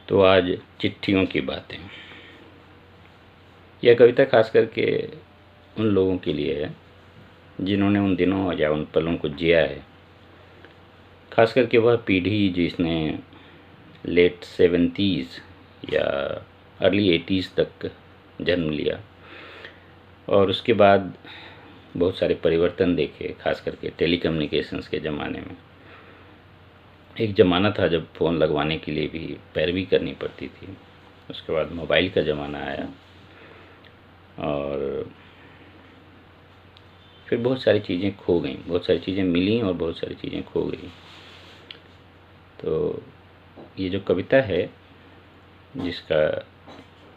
तो आज चिट्ठियों की बातें। यह कविता खास करके उन लोगों के लिए है जिन्होंने उन दिनों या उन पलों को जिया है। खास करके वह पीढ़ी जिसने लेट 70s या अर्ली 80s तक जन्म लिया और उसके बाद बहुत सारे परिवर्तन देखे। खास करके टेलीकम्युनिकेशंस के ज़माने में एक ज़माना था जब फ़ोन लगवाने के लिए भी पैरवी करनी पड़ती थी। उसके बाद मोबाइल का ज़माना आया और फिर बहुत सारी चीज़ें खो गई, बहुत सारी चीज़ें मिली और बहुत सारी चीज़ें खो गई। तो ये जो कविता है जिसका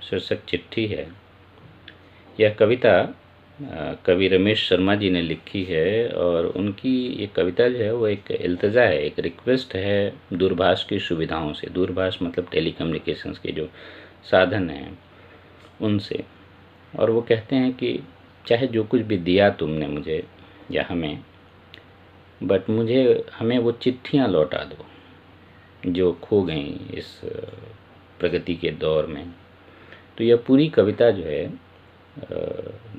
शीर्षक चिट्ठी है, यह कविता कवि रमेश शर्मा जी ने लिखी है और उनकी ये कविता जो है वो एक इल्तिजा है, एक रिक्वेस्ट है दूरभाष की सुविधाओं से। दूरभाष मतलब टेलीकम्युनिकेशंस के जो साधन हैं उनसे। और वो कहते हैं कि चाहे जो कुछ भी दिया तुमने मुझे या हमें, बट हमें वो चिट्ठियाँ लौटा दो जो खो गई इस प्रगति के दौर में। तो यह पूरी कविता जो है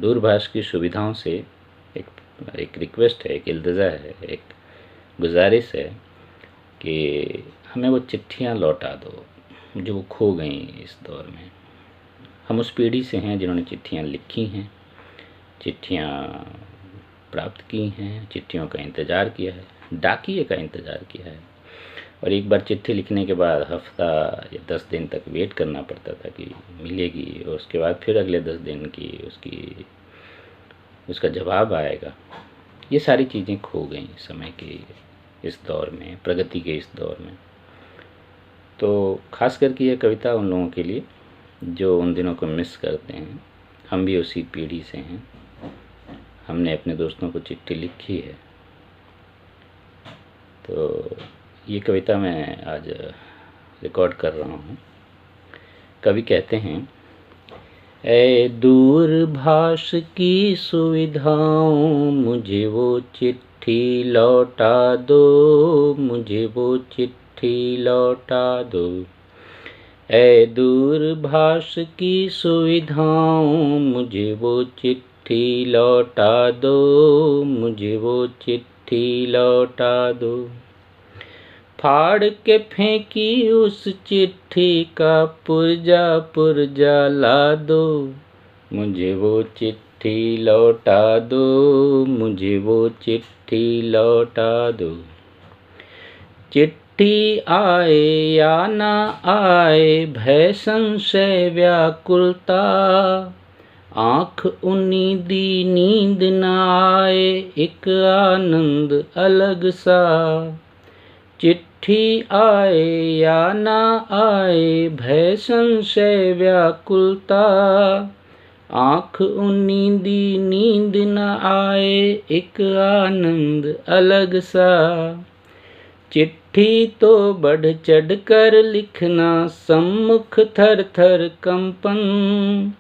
दूरभाष की सुविधाओं से एक रिक्वेस्ट है, एक इल्तिजा है, एक गुजारिश है कि हमें वो चिट्ठियाँ लौटा दो जो खो गई इस दौर में। हम उस पीढ़ी से हैं जिन्होंने चिट्ठियाँ लिखी हैं, चिट्ठियाँ प्राप्त की हैं, चिट्ठियों का इंतज़ार किया है, डाकिए का इंतज़ार किया है। और एक बार चिट्ठी लिखने के बाद हफ्ता या 10 दिन तक वेट करना पड़ता था कि मिलेगी और उसके बाद फिर अगले 10 दिन की उसका जवाब आएगा। ये सारी चीज़ें खो गई समय के इस दौर में, प्रगति के इस दौर में। तो खास करके ये कविता उन लोगों के लिए जो उन दिनों को मिस करते हैं। हम भी उसी पीढ़ी से हैं, हमने अपने दोस्तों को चिट्ठी लिखी है। तो ये कविता मैं आज रिकॉर्ड कर रहा हूँ। कवि कहते हैं, ऐ दूरभाष की सुविधाओं मुझे वो चिट्ठी लौटा दो, मुझे वो चिट्ठी लौटा दो। ऐ दूरभाष की सुविधाओं मुझे वो चिट्ठी लौटा दो, मुझे वो चिट्ठी लौटा दो। फाड़ के फेंकी उस चिट्ठी का पुर्जा पुर्जा ला दो, मुझे वो चिट्ठी लौटा दो, मुझे वो चिट्ठी लौटा दो। चिट्ठी आए या ना आए भय संशय व्याकुलता, आँख उन्नीदी नींद न आए एक आनंद अलग सा। चिट्ठी आए या ना आए भय संशय व्याकुलता, आँख उन्नीदी नींद न आए एक आनंद अलग सा। चिट्ठी तो बढ़ चढ़ कर लिखना, सम्मुख थर थर कंपन,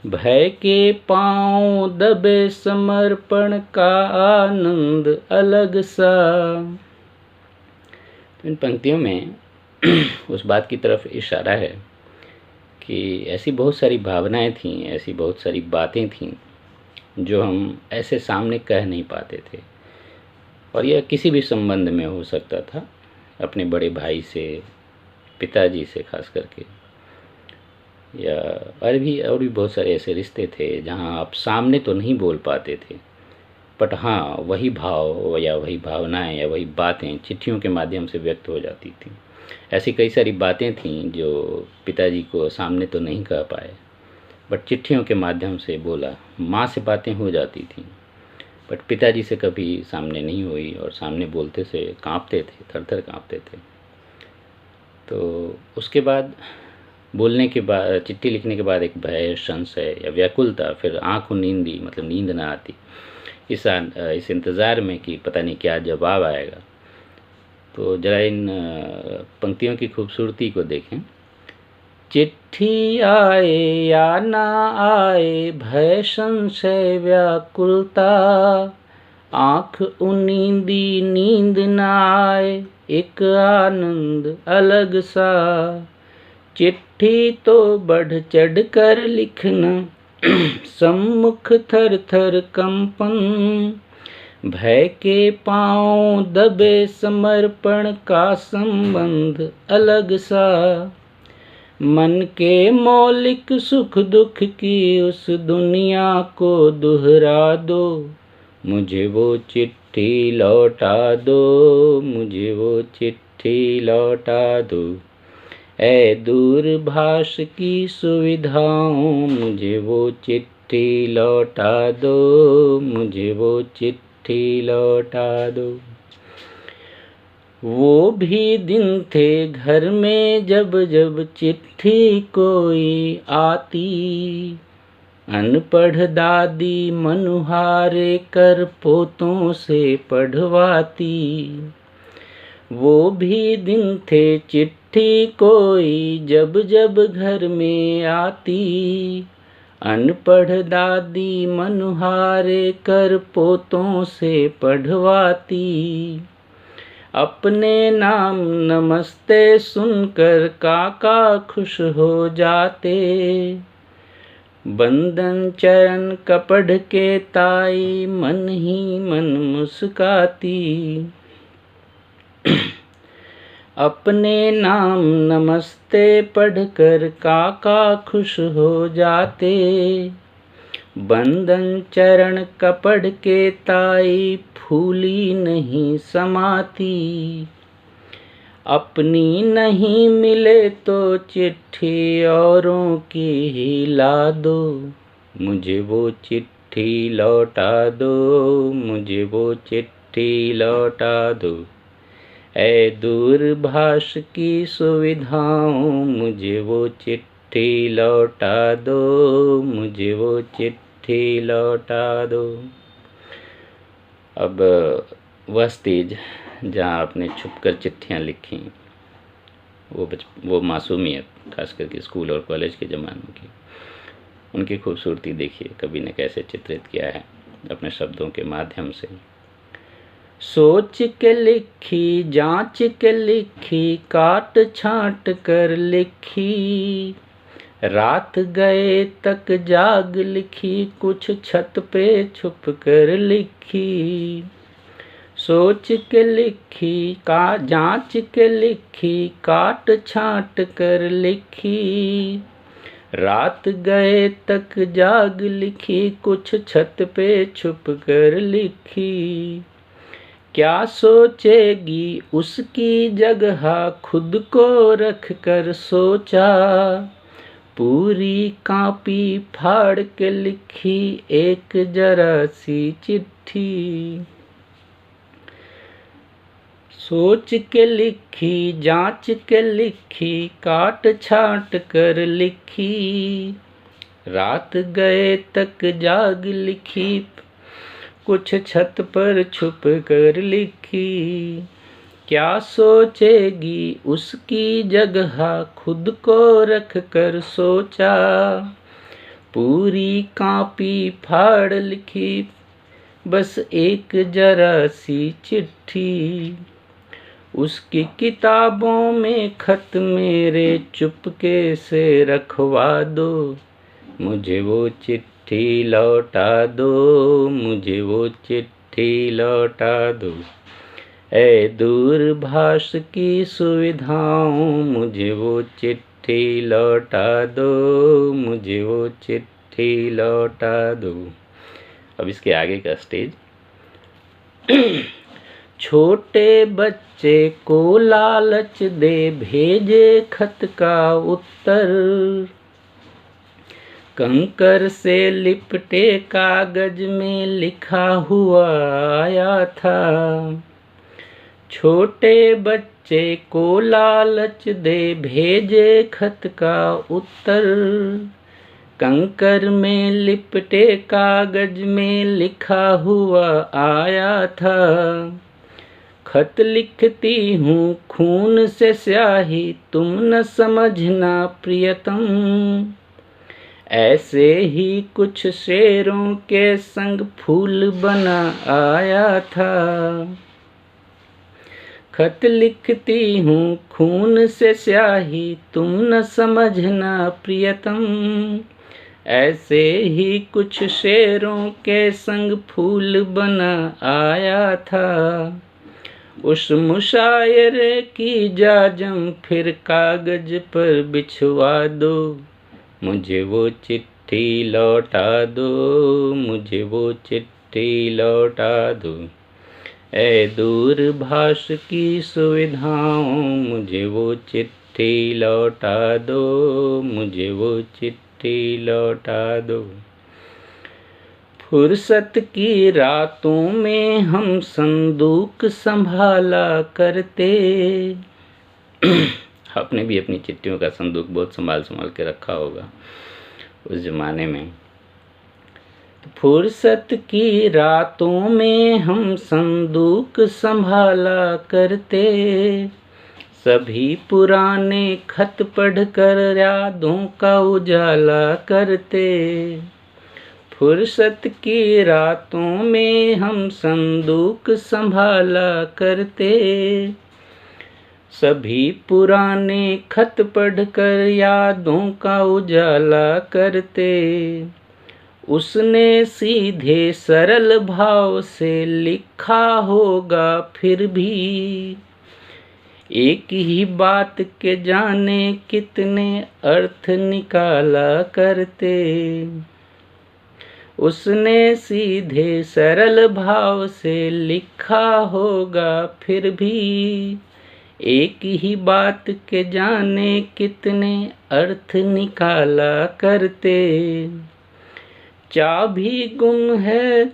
भय के पाँव दबे समर्पण का आनंद अलग सा। इन पंक्तियों में उस बात की तरफ इशारा है कि ऐसी बहुत सारी भावनाएं थीं, ऐसी बहुत सारी बातें थीं जो हम ऐसे सामने कह नहीं पाते थे। और यह किसी भी संबंध में हो सकता था, अपने बड़े भाई से, पिताजी से खास करके, या और भी बहुत सारे ऐसे रिश्ते थे जहां आप सामने तो नहीं बोल पाते थे, बट हाँ वही भाव या वही भावनाएं या वही बातें चिट्ठियों के माध्यम से व्यक्त हो जाती थी। ऐसी कई सारी बातें थीं जो पिताजी को सामने तो नहीं कह पाए, बट चिट्ठियों के माध्यम से बोला। माँ से बातें हो जाती थीं, बट पिताजी से कभी सामने नहीं हुई और सामने बोलते से कांपते थे, थर थर कांपते थे। तो उसके बाद बोलने के बाद, चिट्ठी लिखने के बाद एक भय, संशय या व्याकुलता, फिर आँख नींदी मतलब नींद ना आती इस इंतज़ार में कि पता नहीं क्या जवाब आएगा। तो जरा इन पंक्तियों की खूबसूरती को देखें। चिट्ठी आए या ना आए भय संशय व्याकुलता, आँख उन्नीदी नींद न आए एक आनंद अलग सा। चिट्ठी तो बढ़ चढ़ कर लिखना, सम्मुख थर थर कंपन, भय के पांव दबे समर्पण का संबंध अलग सा। मन के मौलिक सुख दुख की उस दुनिया को दोहरा दो, मुझे वो चिट्ठी लौटा दो, मुझे वो चिट्ठी लौटा दो। ऐ दूरभाष की सुविधाओं, मुझे वो चिट्ठी लौटा दो, मुझे वो चिट्ठी लौटा दो। वो भी दिन थे घर में जब जब चिट्ठी कोई आती, अनपढ़ दादी मनुहारे कर पोतों से पढ़वाती। वो भी दिन थे चिट्ठी कोई जब जब घर में आती, अनपढ़ दादी मनुहारे कर पोतों से पढ़वाती। अपने नाम नमस्ते सुनकर काका खुश हो जाते, बंदन चरण कपड़ के ताई मन ही मन मुस्काती। अपने नाम नमस्ते पढ़कर काका खुश हो जाते, बंदन चरण कपड़ के ताई फूली नहीं समाती। अपनी नहीं मिले तो चिट्ठी औरों की ही ला दो, मुझे वो चिट्ठी लौटा दो, मुझे वो चिट्ठी लौटा दो। ऐ दूरभाष की सुविधाओं, मुझे वो चिट्ठी लौटा दो, मुझे वो चिट्ठी लौटा दो। अब वह स्टेज जहाँ आपने छुपकर चिट्ठियाँ लिखी, वो मासूमियत, खास करके स्कूल और कॉलेज के ज़माने की, उनकी खूबसूरती देखिए कवि ने कैसे चित्रित किया है अपने शब्दों के माध्यम से। सोच के लिखी, जांच के लिखी, काट छांट कर लिखी, रात गए तक जाग लिखी, कुछ छत पे छुप कर लिखी। सोच के लिखी, जांच के लिखी, काट छांट कर लिखी, रात गए तक जाग लिखी, कुछ छत पे छुप कर लिखी। क्या सोचेगी उसकी जगह खुद को रख कर सोचा, पूरी कापी फाड़ के लिखी एक जरा सी चिट्ठी। सोच के लिखी, जांच के लिखी, काट छांट कर लिखी, रात गए तक जाग लिखी, कुछ छत पर छुप कर लिखी। क्या सोचेगी उसकी जगह खुद को रख कर सोचा, पूरी कापी फाड़ लिखी बस एक जरा सी चिट्ठी। उसकी किताबों में खत मेरे चुपके से रखवा दो, मुझे वो चिट्ठी लौटा दो, मुझे वो चिट्ठी लौटा दो। ऐ दूरभाष की सुविधाओं, मुझे वो चिट्ठी लौटा दो, मुझे वो चिट्ठी लौटा दो। अब इसके आगे का स्टेज। छोटे बच्चे को लालच दे भेजे खत का उत्तर, कंकर से लिपटे कागज में लिखा हुआ आया था। छोटे बच्चे को लालच दे भेजे खत का उत्तर, कंकर में लिपटे कागज में लिखा हुआ आया था। खत लिखती हूँ खून से स्याही, तुम न समझना प्रियतम, ऐसे ही कुछ शेरों के संग फूल बना आया था। खत लिखती हूँ खून से स्याही, तुम न समझना प्रियतम। ऐसे ही कुछ शेरों के संग फूल बना आया था। उस मुशायरे की जाजम फिर कागज पर बिछवा दो। मुझे वो चिट्ठी लौटा दो, मुझे वो चिट्ठी लौटा दो। ऐ दूरभाष की सुविधाओं, मुझे वो चिट्ठी लौटा दो, मुझे वो चिट्ठी लौटा दो। फुर्सत की रातों में हम संदूक संभाला करते। आपने भी अपनी चिट्ठियों का संदूक बहुत संभाल संभाल के रखा होगा उस जमाने में। फुर्सत की रातों में हम संदूक संभाला करते। सभी पुराने खत पढ़कर यादों का उजाला करते। फुर्सत की रातों में हम संदूक संभाला करते। सभी पुराने खत पढ़कर यादों का उजाला करते। उसने सीधे सरल भाव से लिखा होगा फिर भी। एक ही बात के जाने कितने अर्थ निकाला करते। उसने सीधे सरल भाव से लिखा होगा फिर भी। एक ही बात के जाने कितने अर्थ निकाला करते। चाबी गुम है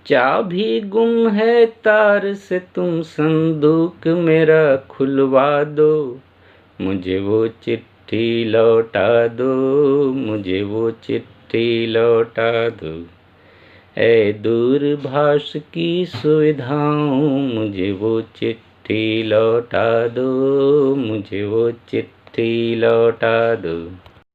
चाबी गुम है तार से, तुम संदूक मेरा खुलवा दो। मुझे वो चिट्ठी लौटा दो, मुझे वो चिट्ठी लौटा दो। ऐ दूरभाष की सुविधाओं, मुझे वो चिट्ठी लौटा दो, मुझे वो चिट्ठी लौटा दो।